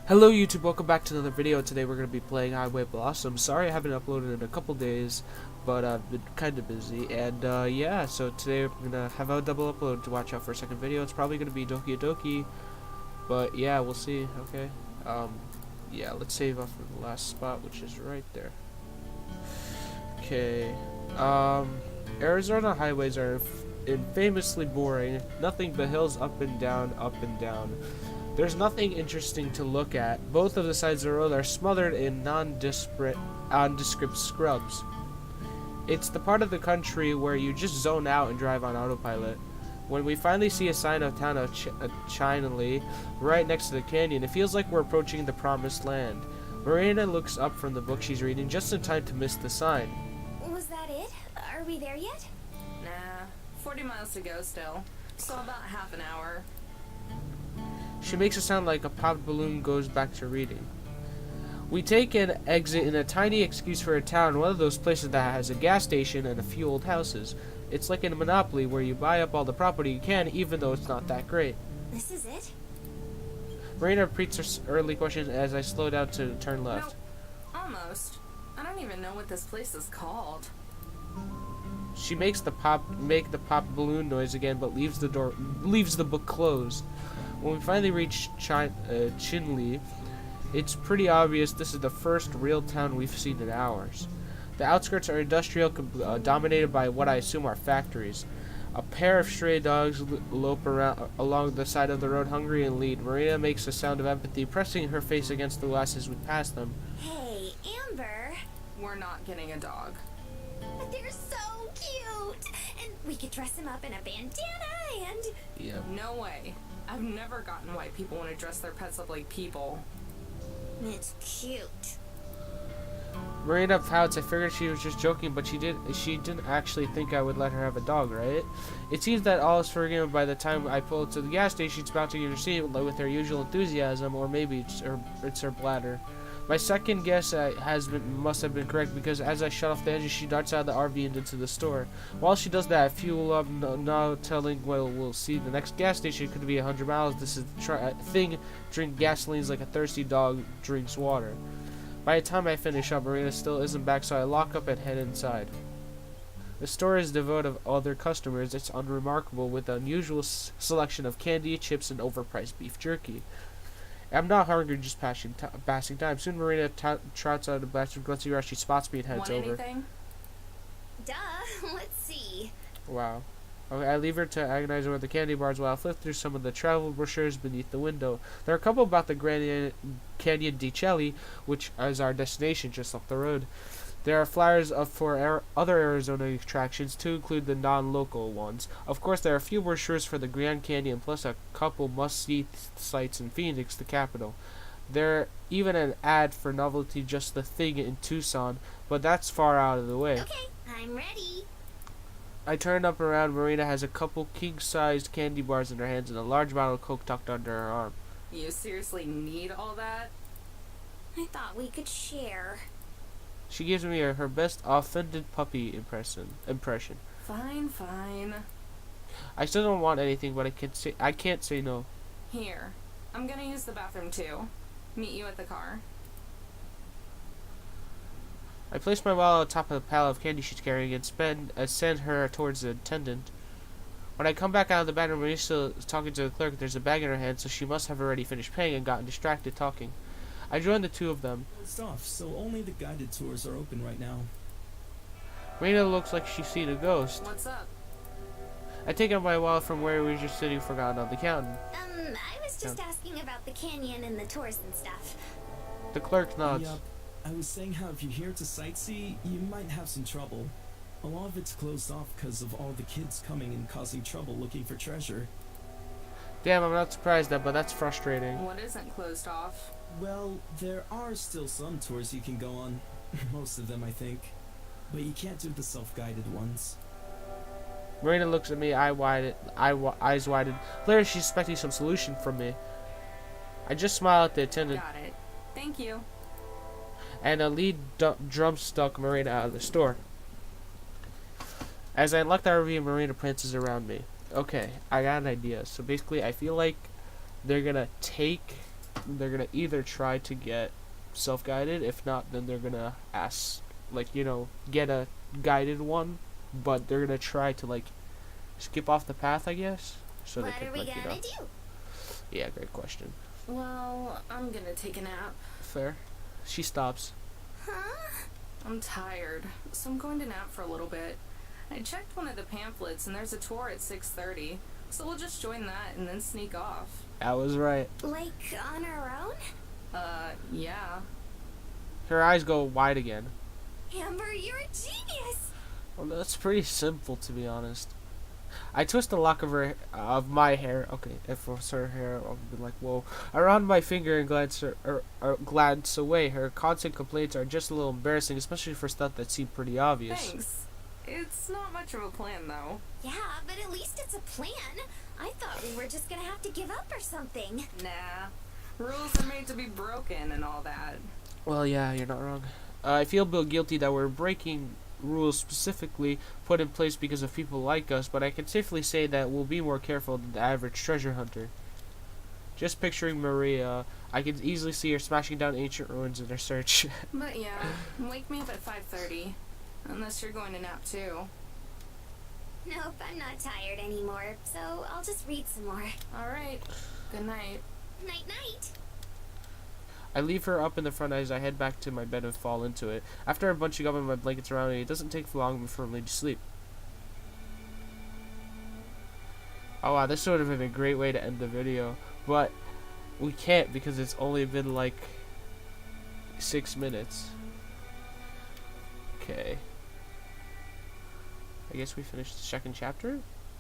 Hello YouTube, welcome back to another video. Today we're going to be playing Highway Blossom. Sorry I haven't uploaded in a couple days, but I've been kind of busy. And yeah, so today we're going to have a double upload to watch out for a second video. It's probably going to be Doki Doki, but yeah, we'll see, okay? Yeah, let's save up for the last spot, which is right there. Okay, Arizona highways are infamously boring. Nothing but hills up and down, up and down. There's nothing interesting to look at. Both of the sides of the road are smothered in nondescript scrubs. It's the part of the country where you just zone out and drive on autopilot. When we finally see a sign of town of Chinally right next to the canyon, it feels like we're approaching the promised land. Marina looks up from the book she's reading just in time to miss the sign. Was that it? Are we there yet? Nah, 40 miles to go still. So about half an hour. She makes it sound like a popped balloon goes back to reading. We take an exit in a tiny excuse for a town, one of those places that has a gas station and a few old houses. It's like in a Monopoly where you buy up all the property you can, even though it's not that great. This is it? Marina repeats her early question as I slow down to turn left. Nope. Almost. I don't even know what this place is called. She makes the pop balloon noise again, but leaves the book closed. When we finally reach Chinle, it's pretty obvious this is the first real town we've seen in hours. The outskirts are industrial, dominated by what I assume are factories. A pair of stray dogs lope around along the side of the road, hungry and lead. Marina makes a sound of empathy, pressing her face against the glass as we pass them. Hey, Amber. We're not getting a dog. But they're so cute. And we could dress them up in a bandana and... Yeah. No way. I've never gotten why people want to dress their pets up like people. It's cute. Marina pouts. I figured she was just joking, but she didn't actually think I would let her have a dog, right? It seems that all is forgiven by the time I pull to the gas station. She's about to intercede with her usual enthusiasm, or maybe it's her bladder. My second guess must have been correct, because as I shut off the engine, she darts out of the RV and into the store. While she does that, I fuel up, no telling we'll see. The next gas station could be 100 miles. This is thing drink gasolines like a thirsty dog drinks water. By the time I finish up, Marina still isn't back, so I lock up and head inside. The store is devoid of other customers. It's unremarkable, with an unusual selection of candy, chips, and overpriced beef jerky. I'm not hungry, just passing time. Soon Marina trots out of the bathroom, goes to rush. She spots me and heads Want over. anything? Duh. Let's see. Wow. Okay, I leave her to agonize over the candy bars while I flip through some of the travel brochures beneath the window. There are a couple about the Grand Canyon di Chelly, which is our destination just up the road. There are flyers for other Arizona attractions, to include the non-local ones. Of course, there are a few brochures for the Grand Canyon, plus a couple must-see sites in Phoenix, the capital. There's even an ad for Novelty Just the Thing in Tucson, but that's far out of the way. Okay, I'm ready. I turn up around. Marina has a couple king-sized candy bars in her hands and a large bottle of Coke tucked under her arm. You seriously need all that? I thought we could share. She gives me her best offended puppy impression. Fine, fine. I still don't want anything, but I can't say no. Here. I'm gonna use the bathroom too. Meet you at the car. I place my wallet on top of the pallet of candy she's carrying and send her towards the attendant. When I come back out of the bathroom, Maria's still talking to the clerk. There's a bag in her hand, so she must have already finished paying and gotten distracted talking. I join the two of them. It's off, so only the guided tours are open right now. Marina looks like she's seen a ghost. What's up? I take out my wallet from where we were just sitting, forgotten on the counter. I was just asking about the canyon and the tours and stuff. The clerk nods. Yup. I was saying how if you're here to sightsee, you might have some trouble. A lot of it's closed off because of all the kids coming and causing trouble looking for treasure. Damn, I'm not surprised but that's frustrating. What isn't closed off? Well, there are still some tours you can go on. Most of them, I think. But you can't do the self-guided ones. Marina looks at me, eyes widened. Clearly she's expecting some solution from me. I just smile at the attendant. Got it. Thank you. And a lead drum stuck Marina out of the store. As I unlock the RV, Marina prances around me. Okay, I got an idea. So basically, I feel like they're gonna take they're gonna either try to get self-guided. If not, then they're gonna ask, like, you know, get a guided one, but they're gonna try to like skip off the path, I guess, so they What can, are we like, you gonna know. do? Yeah, great question. Well, I'm gonna take a nap. Fair. She stops. Huh? I'm tired, so I'm going to nap for a little bit. I checked one of the pamphlets and there's a tour at 6:30, so we'll just join that and then sneak off. I was right. Like on our own? Yeah. Her eyes go wide again. Amber, you're a genius! Well, that's pretty simple, to be honest. I twist a lock of my hair. Okay, if it was her hair, I'll be like, whoa. Around my finger and glance away. Her constant complaints are just a little embarrassing, especially for stuff that seemed pretty obvious. Thanks. It's not much of a plan, though. Yeah, but at least it's a plan. I thought we were just gonna have to give up or something. Nah. Rules are made to be broken and all that. Well, yeah, you're not wrong. I feel guilty that we're breaking rules specifically put in place because of people like us, but I can safely say that we'll be more careful than the average treasure hunter. Just picturing Maria, I can easily see her smashing down ancient ruins in her search. But yeah, wake me up at 5:30. Unless you're going to nap too. Nope, I'm not tired anymore, so I'll just read some more. Alright. Good night. Night-night. I leave her up in the front as I head back to my bed and fall into it. After bunching up in my blankets around me, it doesn't take long before I'm laid to sleep. Oh wow, this would have been a great way to end the video, but we can't because it's only been like 6 minutes. Okay. I guess we finished the second chapter?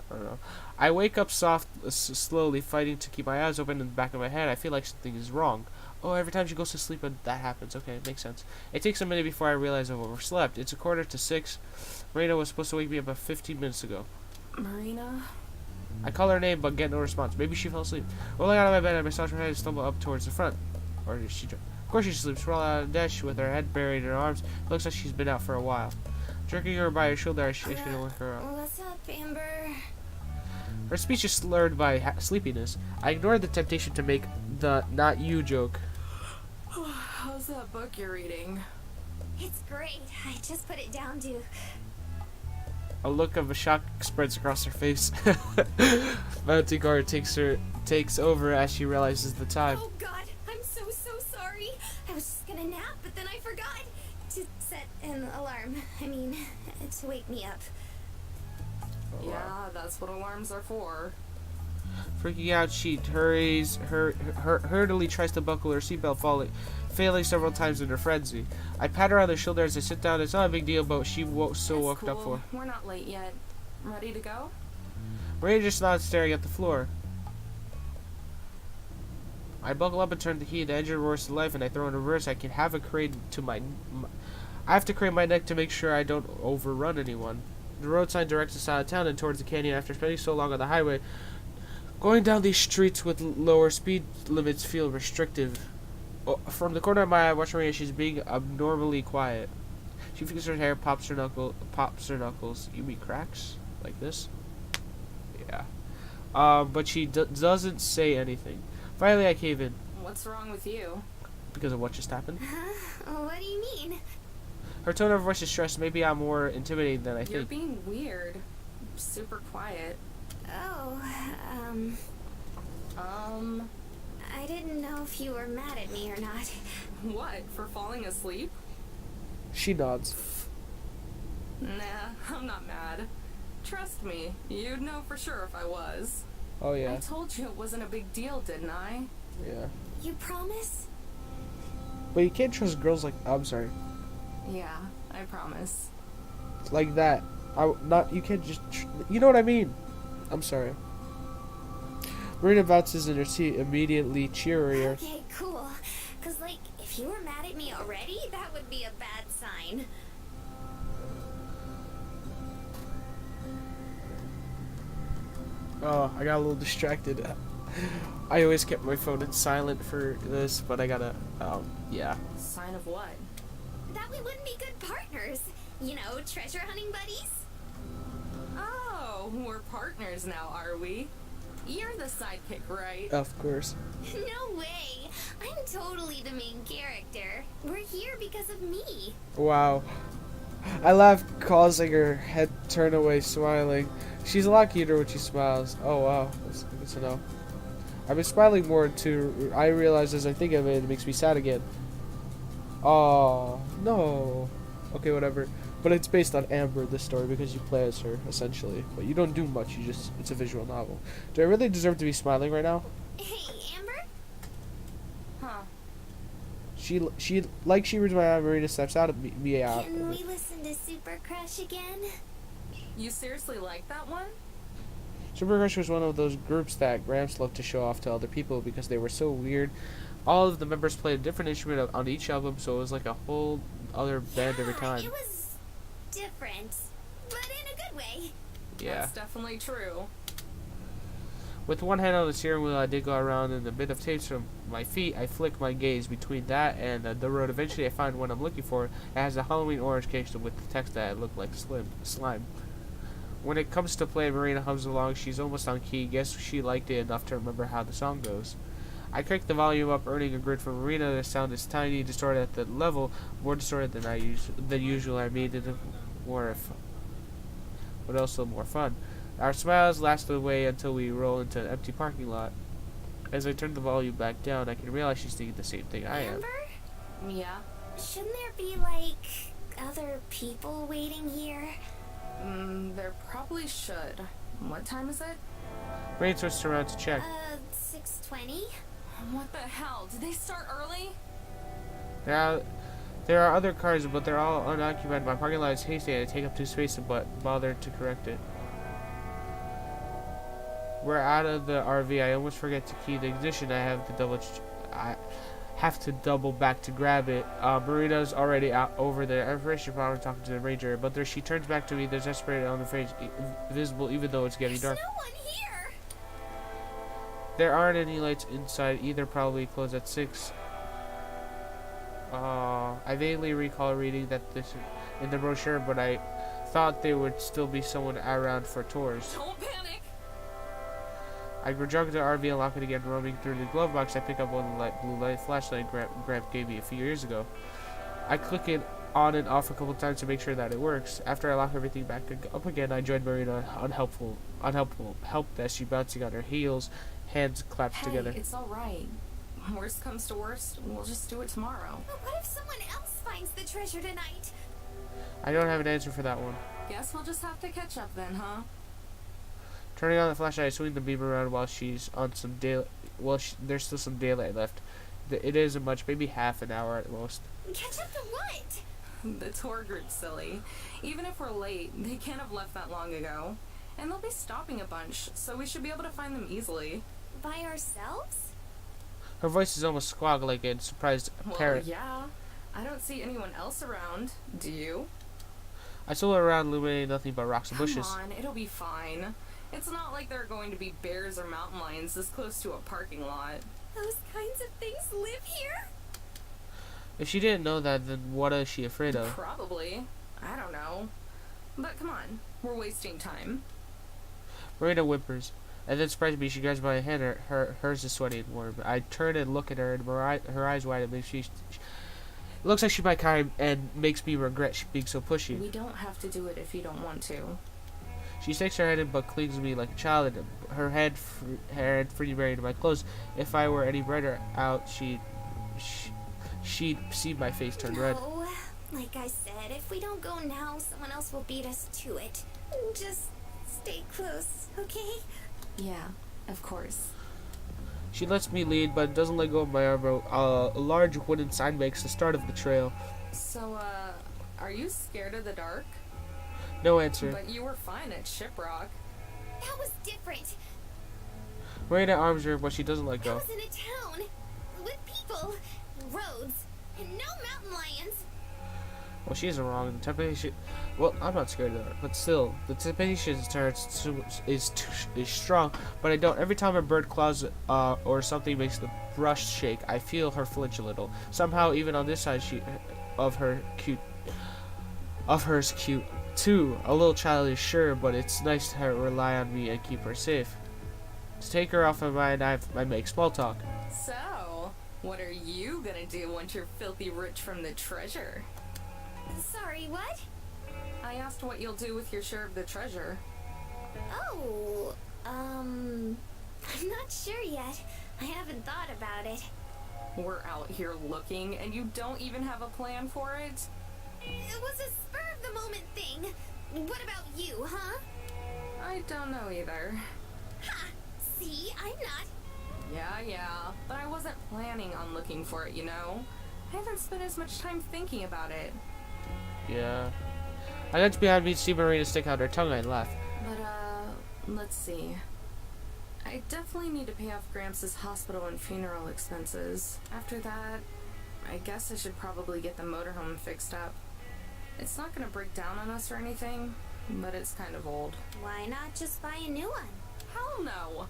I don't know. I wake up slowly, fighting to keep my eyes open in the back of my head. I feel like something is wrong. Oh, every time she goes to sleep, that happens. Okay, it makes sense. It takes a minute before I realize I've overslept. It's 5:45. Marina was supposed to wake me up about 15 minutes ago. Marina? I call her name, but get no response. Maybe she fell asleep. Rolling out of my bed, I massage her head and stumble up towards the front. Or did she jump? Of course she sleeps. Roll out of the dash with her head buried in her arms. It looks like she's been out for a while. Jerking her by her shoulder, I shake her to wake her up. What's up, Amber? Her speech is slurred by sleepiness. I ignored the temptation to make the "not you" joke. How's that book you're reading? It's great. I just put it down to... A look of shock spreads across her face. Mounting guard takes over as she realizes the time. Oh god, I'm so sorry. I was just gonna nap, but then I forgot to set an alarm. I mean, to wake me up. Oh, wow. Yeah, that's what alarms are for. Freaking out, she hurriedly tries to buckle her seatbelt, failing several times in her frenzy. I pat her on the shoulder as I sit down. It's not a big deal, but she woke That's up for. We're not late yet. Ready to go? Maria just nods, staring at the floor. I buckle up and turn the key. The engine roars to life, and I throw in reverse. I have to crane my neck to make sure I don't overrun anyone. The road sign directs us out of town and towards the canyon. After spending so long on the highway, going down these streets with lower speed limits feel restrictive. From the corner of my eye, I watch Maria. She's being abnormally quiet. She fixes her hair, pops her knuckles. You mean cracks? Like this? Yeah. But she doesn't say anything. Finally, I cave in. What's wrong with you? Because of what just happened. What do you mean? Her tone of voice is stressed. Maybe I'm more intimidating than I You're think. being weird. Super quiet. Oh, I didn't know if you were mad at me or not. What, for falling asleep? She nods. Nah, I'm not mad. Trust me, you'd know for sure if I was. Oh I yeah. told you it wasn't a big deal, didn't I? Yeah. You promise? But you can't trust girls like I'm sorry. Yeah, I promise. Like that. You can't just you know what I mean. I'm sorry. Marina bounces in her seat, immediately cheerier. Okay, cool. Cause like, if you were mad at me already, that would be a bad sign. Oh, I got a little distracted. I always kept my phone in silent for this, but I gotta, yeah. Sign of what? That we wouldn't be good partners. You know, treasure hunting buddies? Oh, we're partners now, are we? You're the sidekick, right? Of course. No way. I'm totally the main character. We're here because of me. Wow. I laugh, causing her head turn away, smiling. She's a lot cuter when she smiles. Oh wow, that's good to know. I've been smiling more too. I realize as I think of it, it makes me sad again. Oh no. Okay, whatever. But it's based on Amber, this story, because you play as her, essentially. But you don't do much, it's a visual novel. Do I really deserve to be smiling right now? Hey, Amber? Huh. She reads my eye, Marina steps out of me out. Can we listen to Super Crush again? You seriously like that one? Super Crush was one of those groups that Gramps loved to show off to other people because they were so weird. All of the members played a different instrument on each album, so it was like a whole other band every time. It was different, but in a good way. Yeah. That's definitely true. With one hand on the steering wheel, I did go around in a bit of tapes from my feet. I flick my gaze between that and the road. Eventually, I find what I'm looking for. It has a Halloween orange case with the text that looked like slime. When it comes to play, Marina hums along. She's almost on key. Guess she liked it enough to remember how the song goes. I cranked the volume up, earning a grid from Marina. The sound is tiny, distorted at the level, more distorted than usual. I made it more but also more fun. Our smiles lasted away until we roll into an empty parking lot. As I turned the volume back down, I can realize she's thinking the same thing I am. Amber? Yeah. Shouldn't there be, like, other people waiting here? There probably should. What time is it? Rain switched around to check. 6:20? What the hell? Did they start early? There are other cars, but they're all unoccupied. My parking lot is hasty and I take up 2 spaces, but bother to correct it. We're out of the RV. I almost forget to key the ignition. I have to double back to grab it. Marina's already out over there. I'm afraid she's probably talking to the ranger, but there she turns back to me. There's desperate on the face, visible even though it's getting dark. There's no one here! There aren't any lights inside either. Probably closed at 6. I vaguely recall reading that this in the brochure, but I thought there would still be someone around for tours. Don't panic! I jog into the RV and lock it again. Roaming through the glove box, I pick up one blue light flashlight Gramp gave me a few years ago. I click it on and off a couple times to make sure that it works. After I lock everything back up again, I join Marina, unhelpful help desk. She bouncing on her heels, hands clapped together. It's alright. Worst comes to worst, we'll just do it tomorrow. But what if someone else finds the treasure tonight? I don't have an answer for that one. Guess we'll just have to catch up then, huh? Turning on the flashlight, I swing the beam around while she's on some daylight. There's still some daylight left. It isn't much, maybe half an hour at most. Catch up to what? The tour group's silly. Even if we're late, they can't have left that long ago. And they'll be stopping a bunch, so we should be able to find them easily. By ourselves? Her voice is almost squawk like a surprised parrot. Well, yeah. I don't see anyone else around. Do you? I saw her around, illuminating nothing but rocks and bushes. Come on, it'll be fine. It's not like there are going to be bears or mountain lions this close to a parking lot. Those kinds of things live here? If she didn't know that, then what is she afraid of? Probably. I don't know. But come on, we're wasting time. Marina whimpers, and then surprised me. She grabs my hand. Hers is sweaty and warm. I turn and look at her, and her eyes widen. It looks like she might cry, and makes me regret being so pushy. We don't have to do it if you don't want to. She sticks her head in, but clings to me like a child. And her head free buried in my clothes. If I were any brighter out, she'd see my face turn red. No, like I said, if we don't go now, someone else will beat us to it. Just stay close, okay? Yeah, of course. She lets me lead, but doesn't let go of my arm. A large wooden sign makes the start of the trail. So, are you scared of the dark? No answer. But you were fine at Shiprock. That was different. Marina arms her, but she doesn't let I go. was in a town with people, roads, and no mountain lions. Well, she isn't wrong. The temptation. Well, I'm not scared of her, but still, the temptation is strong. But I don't. Every time a bird claws or something makes the brush shake, I feel her flinch a little. Somehow, even on this side, of hers cute too. A little childish, sure, but it's nice to rely on me and keep her safe. To take her off my mind, I make small talk. So, what are you gonna do once you're filthy rich from the treasure? Sorry, what? I asked what you'll do with your share of the treasure. Oh, I'm not sure yet. I haven't thought about it. We're out here looking, and you don't even have a plan for it? It was a spur-of-the-moment thing. What about you, huh? I don't know either. Ha! See, I'm not. Yeah, but I wasn't planning on looking for it, you know? I haven't spent as much time thinking about it. Yeah. I looked behind me to see Marina stick out her tongue and laugh. But, let's see. I definitely need to pay off Gramps' hospital and funeral expenses. After that, I guess I should probably get the motorhome fixed up. It's not gonna break down on us or anything, but it's kind of old. Why not just buy a new one? Hell no!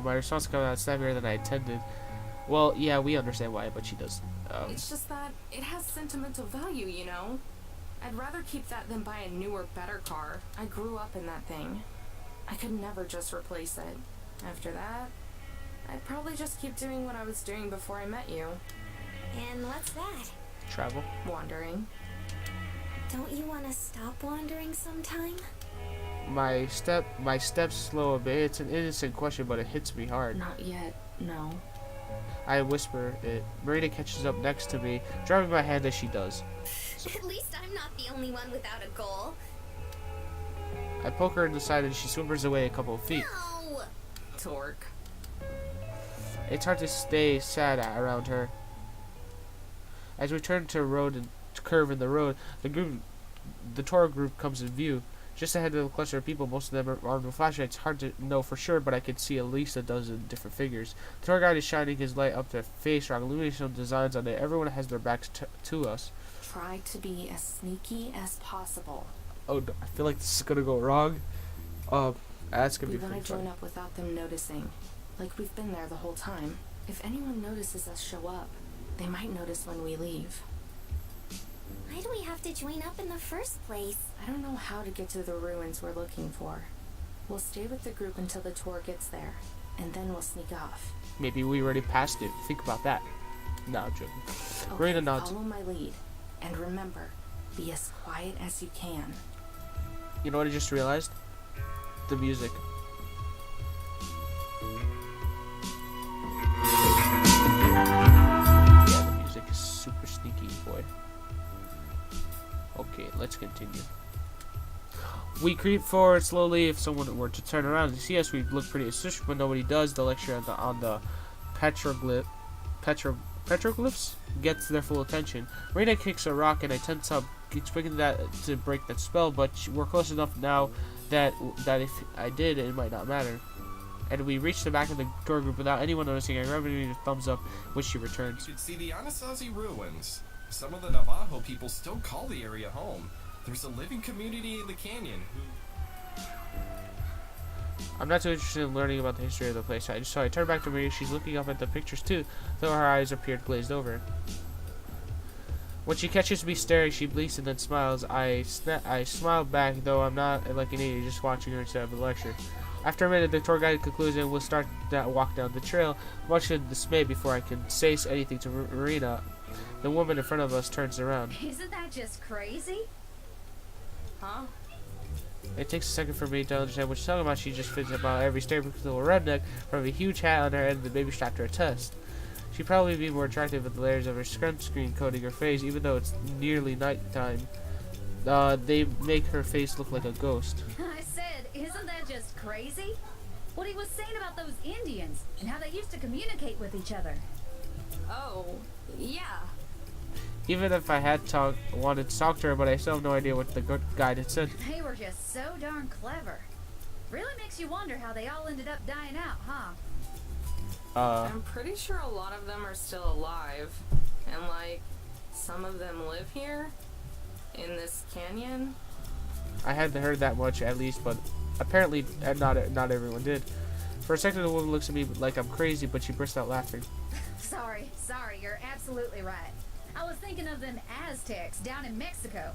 My response came out snappier than I intended. Well, yeah, we understand why, but she does. It's just that it has sentimental value, you know? I'd rather keep that than buy a newer, better car. I grew up in that thing. I could never just replace it. After that, I'd probably just keep doing what I was doing before I met you. And what's that? Travel. Wandering. Don't you want to stop wandering sometime? My steps slow a bit. It's an innocent question, but it hits me hard. Not yet, no. I whisper it. Marina catches up next to me, driving my hand as she does. At least I'm not the only one without a goal. I poke her in the side and she swimmers away a couple of feet. No! Torque. It's hard to stay sad around her. As we turn to a road and curve in the road, the tour group comes in view. Just ahead of the cluster of people, most of them are armed with flashlights. Hard to know for sure, but I can see at least a dozen different figures. The tour guide is shining his light up their face, drawing illumination designs on it. Everyone has their backs to us. Try to be as sneaky as possible. Oh, no, I feel like this is gonna go wrong. That's gonna We be want pretty to join fun. up without them noticing. Like we've been there the whole time. If anyone notices us show up, they might notice when we leave. Why do we have to join up in the first place? I don't know how to get to the ruins we're looking for. We'll stay with the group until the tour gets there, and then we'll sneak off. Maybe we already passed it. Think about that. No, I'm joking. Okay, Marina nods. follow my lead. And remember, be as quiet as you can. You know what I just realized? The music. Yeah, the music is super sneaky, boy. Okay, let's continue. We creep forward slowly. If someone were to turn around and see us, we'd look pretty suspicious, but nobody does. The lecture on the petroglyphs gets their full attention. Marina kicks a rock and I tense up, expecting that to break that spell, but we're close enough now that if I did, it might not matter. And we reach the back of the tour group without anyone noticing. I grab a thumbs up when she returns. You should see the Anasazi ruins. Some of the Navajo people still call the area home. There's a living community in the canyon who... I'm not too interested in learning about the history of the place, so I turn back to Maria. She's looking up at the pictures too, though her eyes appeared glazed over. When she catches me staring, she blinks and then smiles. I smile back, though I'm not like an idiot, just watching her instead of the lecture. After a minute, the tour guide concludes and we'll start that walk down the trail, much in dismay before I can say anything to Marina. The woman in front of us turns around. Isn't that just crazy? Huh? It takes a second for me to understand what she's talking about. She just fits about every stereotypical redneck, from a huge hat on her head and the baby strapped to her chest. She'd probably be more attractive with the layers of her sunscreen coating her face, even though it's nearly nighttime. They make her face look like a ghost. I said, isn't that just crazy? What he was saying about those Indians and how they used to communicate with each other. Oh, yeah. Even if I had wanted to talk to her, but I still have no idea what the guide had said. They were just so darn clever. Really makes you wonder how they all ended up dying out, huh? I'm pretty sure a lot of them are still alive. And, like, some of them live here? In this canyon? I hadn't heard that much, at least, but apparently not everyone did. For a second, the woman looks at me like I'm crazy, but she bursts out laughing. Sorry, you're absolutely right. I was thinking of them Aztecs down in Mexico.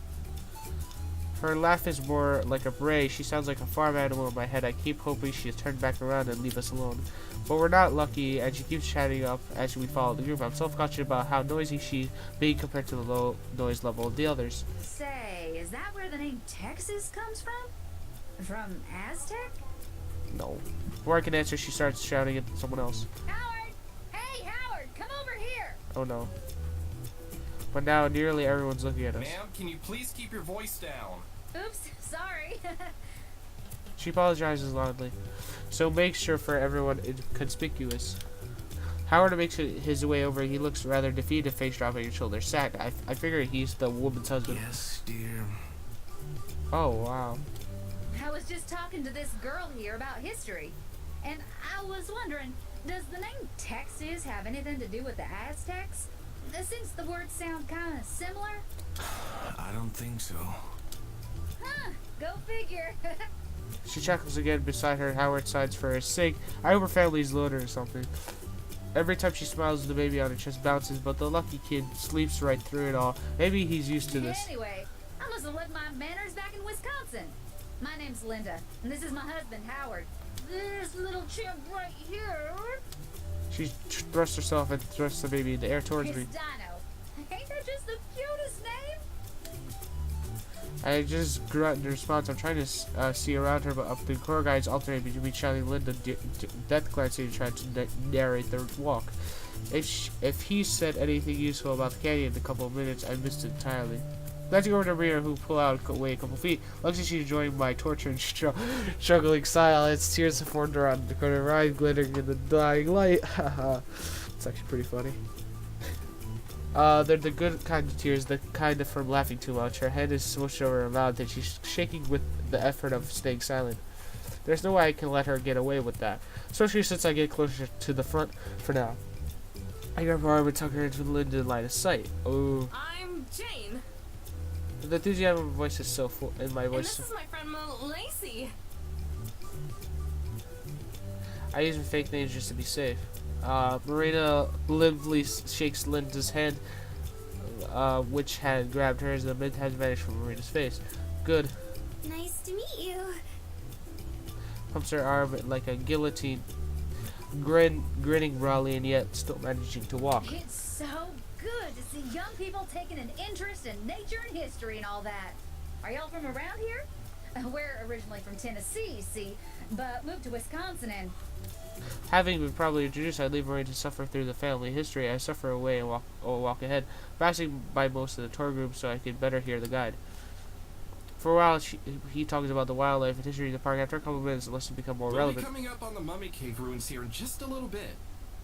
Her laugh is more like a bray. She sounds like a farm animal in my head. I keep hoping she'll turn back around and leave us alone. But we're not lucky, and she keeps chatting up as we follow the group. I'm self-conscious about how noisy she's being compared to the low noise level of the others. Say, is that where the name Texas comes from? From Aztec? No. Before I can answer, she starts shouting at someone else. Howard! Hey, Howard, come over here! Oh no. But now nearly everyone's looking at us. Ma'am, can you please keep your voice down? Oops, sorry. She apologizes loudly, so makes sure for everyone conspicuous. Howard makes his way over. He looks rather defeated, face dropping your shoulder. Sad. I figure he's the woman's husband. Yes, dear. Oh, wow. I was just talking to this girl here about history, and I was wondering, does the name Texas have anything to do with the Aztecs? Since the words sound kind of similar? I don't think so. Huh, go figure. She chuckles again beside her. Howard sighs for her sake. I hope her family's loaded or something. Every time she smiles, the baby on her chest bounces, but the lucky kid sleeps right through it all. Maybe he's used to this. Anyway, I must have left my manners back in Wisconsin. My name's Linda, and this is my husband, Howard. This little chimp right here She thrusts herself and thrusts the baby in the air towards is me. Dino. Ain't that just the cutest name? I just grunt in response. I'm trying to see around her, but the core guides alternate between shouting Linda, death glancing, trying to narrate their walk. If he said anything useful about the canyon in a couple of minutes, I missed it entirely. Glancing over to Maria, who pull out away a couple feet, looks like she's enjoying my torture and struggling silence. Tears formed around the corner of her eye, glittering in the dying light. Haha, it's actually pretty funny. They're the good kind of tears, the kind of from laughing too much. Her head is smushed over her mouth, and she's shaking with the effort of staying silent. There's no way I can let her get away with that, especially since I get closer to the front for now. I grab her arm and tuck her into the Linda line of sight. Oh. I'm Jane, The enthusiasm in my voice is so full, in my and voice. this is my friend Lacey. I use fake names just to be safe. Marina limply shakes Linda's hand, which had grabbed hers. The mid has vanished from Marina's face. Good. Nice to meet you. Pumps her arm like a guillotine, grinning broadly and yet still managing to walk. It's so good to see young people taking an interest in nature and history and all that. Are y'all from around here? We're originally from Tennessee, see, but moved to Wisconsin and... Having been properly introduced, I leave Marina to suffer through the family history. I suffer away and walk ahead, passing by most of the tour group so I could better hear the guide. For a while, he talks about the wildlife and history of the park. After a couple of minutes, it lets it become more We'll relevant. be coming up on the Mummy Cave ruins here in just a little bit.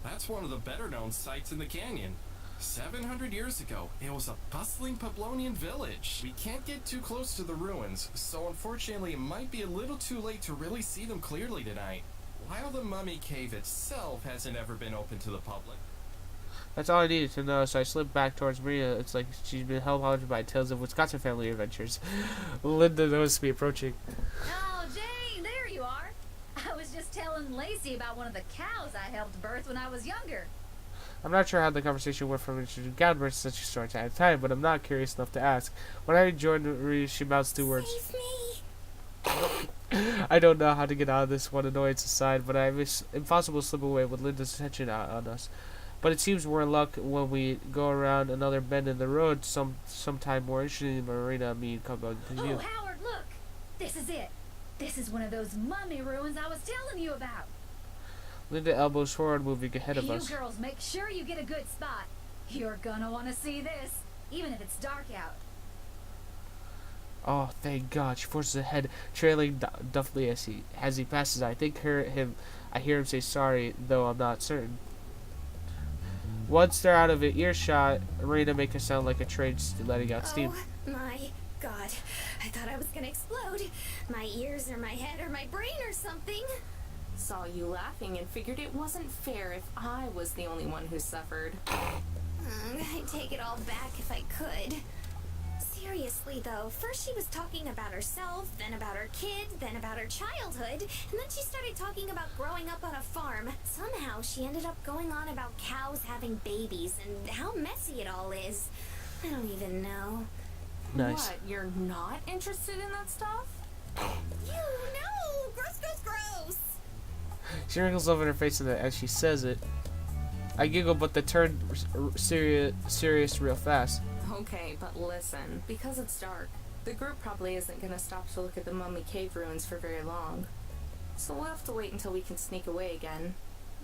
That's one of the better-known sites in the canyon. 700 years ago, it was a bustling Pueblonian village. We can't get too close to the ruins, so unfortunately it might be a little too late to really see them clearly tonight. While the Mummy Cave itself hasn't ever been open to the public. That's all I needed to know, so I slipped back towards Marina. It's like she's been held by tales of Wisconsin family adventures. Linda noticed me approaching. Oh, Jane, there you are. I was just telling Lacey about one of the cows I helped birth when I was younger. I'm not sure how the conversation went from introducing Gadbert to such a short time, but I'm not curious enough to ask. When I joined Marina, she mouths two words. Save me. I don't know how to get out of this one annoyance aside, but it's impossible to slip away with Linda's attention on us. But it seems we're in luck when we go around another bend in the road. Sometime more interesting than Marina and me come out to Oh, view. Howard, look! This is it. This is one of those mummy ruins I was telling you about. Linda elbows forward, moving ahead of You us. girls, make sure you get a good spot. You're gonna want to see this, even if it's dark out. Oh, thank God! She forces ahead, trailing duftily as he passes. I hear him say sorry, though I'm not certain. Once they're out of earshot, Marina makes it sound like a train letting out steam. Oh my God. I thought I was gonna explode. My ears or my head or my brain or something. Saw you laughing and figured it wasn't fair if I was the only one who suffered. I'd take it all back if I could. Seriously though, first she was talking about herself, then about her kid, then about her childhood, and then she started talking about growing up on a farm. Somehow she ended up going on about cows having babies and how messy it all is. I don't even know. Nice. What? You're not interested in that stuff? You no! Gross, gross, gross! She wrinkles over her face as she says it. I giggle, but they turn serious real fast. Okay, but listen. Because it's dark, the group probably isn't gonna stop to look at the Mummy Cave ruins for very long. So we'll have to wait until we can sneak away again,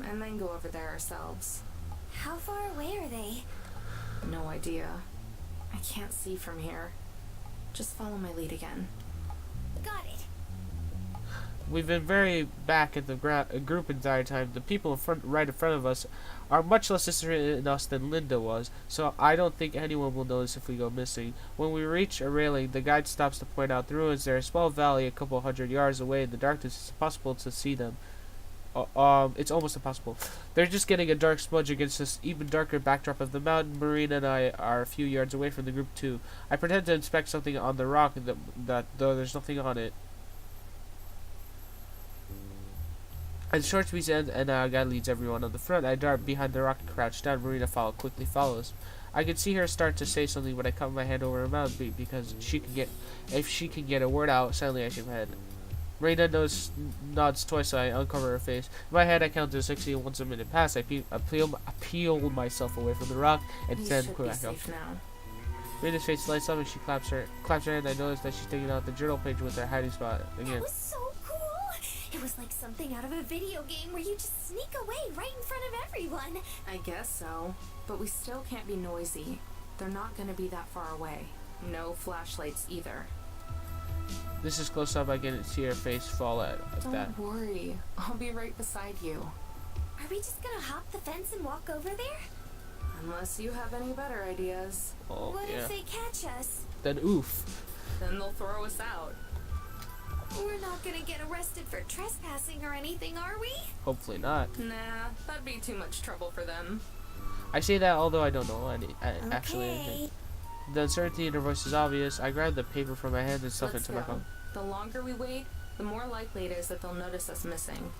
and then go over there ourselves. How far away are they? No idea. I can't see from here. Just follow my lead again. Got it. We've been very back at the group entire time. The people right in front of us are much less interested in us than Linda was, so I don't think anyone will notice if we go missing. When we reach a railing, the guide stops to point out the ruins. There is a small valley a couple hundred yards away. In the darkness, it's impossible to see them. It's almost impossible. They're just getting a dark smudge against this even darker backdrop of the mountain. Marina and I are a few yards away from the group too. I pretend to inspect something on the rock that though there's nothing on it. As short speeds end and our guide leads everyone on the front, I dart behind the rock and crouch down. Marina quickly follows. I can see her start to say something, but I cut my hand over her mouth because if she can get a word out. Suddenly I shake my head. Marina nods twice, so I uncover her face. In my head, I count to 60, and once a minute passes, I peel myself away from the rock and stand quick back up. Marina's face lights up and she claps her hand. I notice that she's taking out the journal page with her hiding spot again. That was so cool! It was like something out of a video game where you just sneak away right in front of everyone. I guess so, but we still can't be noisy. They're not gonna be that far away. No flashlights either. This is close up. I can see her face fall at that. Don't worry. I'll be right beside you. Are we just gonna hop the fence and walk over there? Unless you have any better ideas. Oh, What yeah. if they catch us? Then oof. Then they'll throw us out. We're not gonna get arrested for trespassing or anything, are we? Hopefully not. Nah, that'd be too much trouble for them. I say that although I don't know actually Okay. anything. The uncertainty in her voice is obvious. I grab the paper from my hand and stuff Let's into my go. phone. The longer we wait, the more likely it is that they'll notice us missing.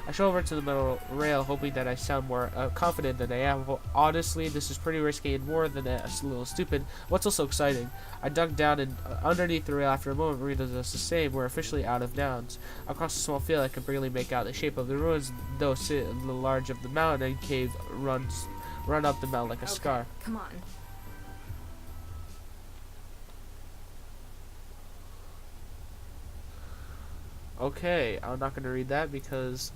I show over to the metal rail, hoping that I sound more confident than I am. Well, honestly, this is pretty risky and more than a little stupid. What's also exciting? I dug down and underneath the rail. After a moment, Marina does the same. We're officially out of downs. Across the small field, I can barely make out the shape of the ruins, though sit in the large of the mountain and cave run up the mountain like a Okay, scar. come on. Okay, I'm not going to read that because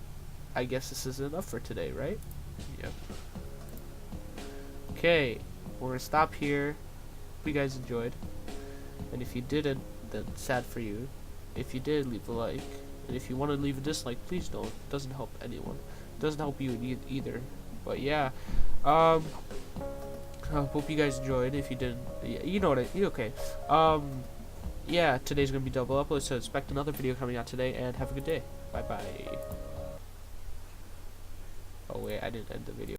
I guess this is enough for today, right? Yep. Okay, we're going to stop here. Hope you guys enjoyed. And if you didn't, then sad for you. If you did, leave a like. And if you want to leave a dislike, please don't. It doesn't help anyone. It doesn't help you either. But yeah, I hope you guys enjoyed. If you didn't, yeah, you know what okay. Yeah, today's gonna be double upload, so expect another video coming out today, and have a good day. Bye bye. Oh wait, I didn't end the video.